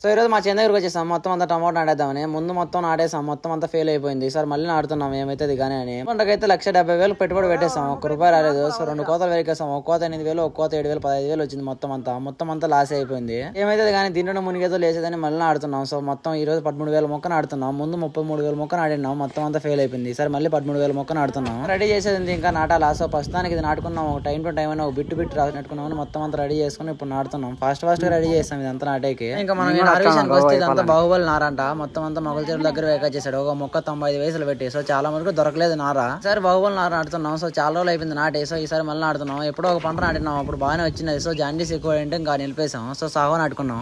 So ఈరోజు మా చేను దగ్గరకు వచ్చేసాం. మొత్తం అంతా టమాటో నాటేద్దామని ముందు మొత్తం నాటేసాం. మొత్తం అంతా ఫెయిల్ అయిపోయింది. సార్ మళ్ళీ నాటుతున్నాం ఏమైతుంది కానీ అని. పంటకైతే 1,70,000 పెట్టుబడి పెట్టేసాం. ₹1 రాలేదు. సో 2 కోతలు వెరికేసాం. ఒక కోత 8,000, ఒక కోత 7,000, 15,000 వచ్చింది. మొత్తం అంతా లాస్ అయిపోయింది. ఏమైతుంది కానీ దీంట్లో మునిగేదో లేసేదని మళ్ళీ నాడుతున్నాం. సో మొత్తం ఈ రోజు 13,000 మొక్క నాడుతున్నాం. ముందు 33,000 మొక్క నాడినాం. మొత్తం అంతా ఫెయిల్ అయిపోయింది. సార్ మళ్ళీ 13,000 మొక్క నాడుతున్నాం. రెడీ చేసేది ఇంకా నాటాలా. సో ప్రస్తుతానికి ఇది నాటుకున్నాం. టైం టు టైం అని ఒక బిట్టు నాటుకున్నాం. మొత్తం అంతా రెడీ చేసుకుని ఇప్పుడు నాడుతున్నాం. ఫాస్ట్ గా రెడీ చేస్తాం ఇదంతా నాటేకి. ఇంకా మనం అంతా బాహుబలి నారంట. మొత్తం అంతా మొగల చెరువు దగ్గర వేకా చేశాడు. ఒక మొక్క 95 పైసలు పెట్టి. సో చాలా మందికి దొరకలేదు నారా. సరే బాహుబలి నార నాటుతున్నాం. సో చాలా రోజులు అయిపోయింది నాటే. సో ఈసారి మళ్ళీ నాటుతున్నాం. ఎప్పుడో ఒక పంట నాటినాం. అప్పుడు బాగానే వచ్చినది. సో జాండీస్ ఎక్కువ అంటే ఇంకా నిలిపేసాం. So sago నాటుకున్నాం.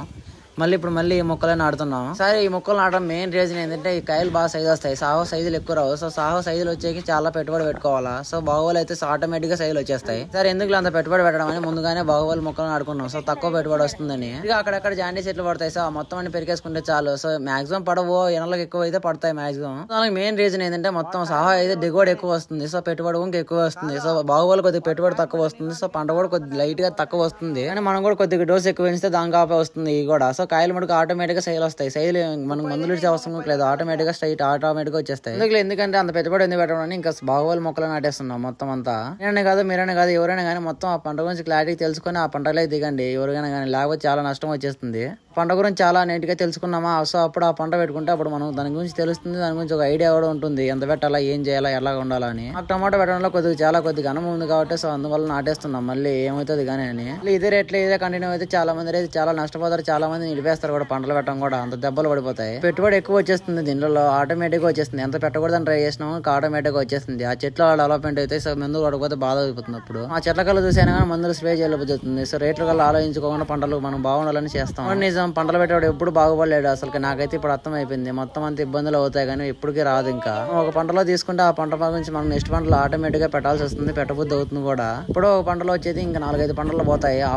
ఇప్పుడు మళ్ళీ ఈ మొక్కలే నాటుతున్నాం. సరే ఈ మొక్కలు నాటడం మెయిన్ రీజన్ ఏంటంటే ఈ కాయలు బాగా సైజు వస్తాయి. సాహో సైజులు ఎక్కువ రావు. సో సాహో సైజులు వచ్చేకి చాలా పెట్టుబడి పెట్టుకోవాలా. సో బాహుబలి అయితే ఆటోమేటిక్ గా సైజులు వచ్చేస్తాయి. సరే ఎందుకు అంత పెట్టుబడి పెట్టడం అని ముందుగానే బాహుబలి మొక్కలు నాటుకున్నాం. సో తక్కువ పెట్టుబడి వస్తుందని. ఇక అక్కడక్కడ జాండీ చెట్లు పడతాయి. సో మొత్తం అన్ని పెరికేసుకుంటే చాలు. సో మాక్సిమం పడవు. ఎనలకు ఎక్కువ అయితే పడతాయి మాక్సిమం. దానికి మెయిన్ రీజన్ ఏంటంటే మొత్తం సాహో అయితే దిగుబడి ఎక్కువ వస్తుంది. సో పెట్టుబడి ఇంకా ఎక్కువ వస్తుంది. సో బాహుబలి కొద్దిగా పెట్టుబడి తక్కువ వస్తుంది. సో పంట కూడా కొద్దిగా లైట్ గా తక్కువ వస్తుంది. కానీ మనం కూడా కొద్దిగా డోస్ ఎక్కువ పెంచితే దాని కాపే వస్తుంది ఇది కూడా. సో కాయలు మటుకు ఆటోమేటిక్ గా సైజులు వస్తాయి. సైజులు మనకు మందులు ఇచ్చే అవసరం లేదు. ఆటోమేటిక్ గా ఆటోమేటిక్ గా వచ్చేస్తాయి. ఎందుకంటే అంత పెట్టుబడి ఎందుకు పెట్టడం ఇంకా బాహుబలి మొక్కలు నాటేస్తున్నాం. మొత్తం అంతా నేనే కాదు మీరైనా కాదు ఎవరైనా కానీ మొత్తం ఆ పంట గురించి క్లారిటీ తెలుసుకుని ఆ పంటలే దిగండి ఎవరికైనా కానీ. లేకపోతే చాలా నష్టం వచ్చేస్తుంది. పంట గురించి చాలా నీట్ గా తెలుసుకున్నామా. సో అప్పుడు ఆ పంట పెట్టుకుంటే అప్పుడు మనం దాని గురించి తెలుస్తుంది. దాని గురించి ఒక ఐడియా కూడా ఉంటుంది. ఎంత పెట్టాలా, ఏం చేయాలా, ఎలా ఉండాలా అని. ఆ టమాటో పెట్టడంలో కొద్దిగా అనుభవం ఉంది కాబట్టి సో అందువల్ల నాటేస్తున్నాం. మళ్ళీ ఏమవుతుంది కానీ అని. ఇదే రేట్లు ఇదే కంటిన్యూ అయితే చాలా మంది రైతు చాలా నష్టపోతారు. చాలా మంది నిలిపేస్తారు కూడా. పంటలు పెట్టడం కూడా అంత దెబ్బలు పడిపోతాయి. పెట్టుబడి ఎక్కువ వచ్చేస్తుంది దీనిలో. ఆటోమేటిక్ గా వచ్చేస్తుంది. ఎంత పెట్టకూడదని ట్రై చేసినా ఆటోమేటిక్ గా వచ్చేస్తుంది. ఆ చెట్ల డెవలప్మెంట్ అయితే సో మందులు పడకపోతే బాధ అయిపోతుంది. అప్పుడు ఆ చెట్ల కల్లా చూసైనా కానీ మందులు స్ప్రే చేయలేకపోతుంది. సో రేట్ల కల్లా ఆలోచించుకోకుండా పంటలు మనం బాగుండాలని చేస్తాం. నిజం పంటలు పెట్టేవాడు ఎప్పుడు బాగుపడలేడు. అసలు నాకైతే ఇప్పుడు అర్థం అయిపోయింది. మొత్తం అంత ఇబ్బందులు అవుతాయి కానీ ఎప్పటికీ రాదు. ఇంకా ఒక పంటలో తీసుకుంటే ఆ పంట గురించి మనం నెక్స్ట్ పంటలు ఆటోమేటిక్ గా పెట్టాల్సి వస్తుంది. పెట్టబుద్ధి అవుతుంది కూడా. ఇప్పుడు ఒక పంటలో వచ్చేది ఇంకా 4-5 పంటలు పోతాయి. ఆ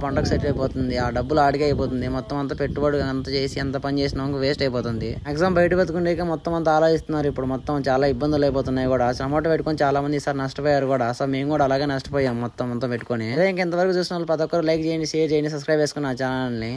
పంటకు సెట్ అయిపోతుంది. ఆ డబ్బులు ఆడికే అయిపోతుంది. మొత్తం అంతా పెట్టుబడి అంత చేసి ఎంత పని చేసినా వేస్ట్ అయిపోతుంది. ఎగ్జామ్ బయట పెట్టుకుంటే మొత్తం అంతా ఆలోచిస్తున్నారు. ఇప్పుడు మొత్తం చాలా ఇబ్బందులు అయిపోతున్నాయి కూడా. టమాటో పెట్టుకొని చాలా మంది ఈసారి నష్టపోయారు కూడా. సో మేము కూడా అలాగే నష్టపోయాం మొత్తం అంతా పెట్టుకొని. ఇంకెంతవరకు చూసిన వాళ్ళు ప్రతి ఒక్కరు లైక్ చేయండి, షేర్ చేయండి, సబ్స్క్రైబ్ చేసుకుని ఆ ఛానల్ ని.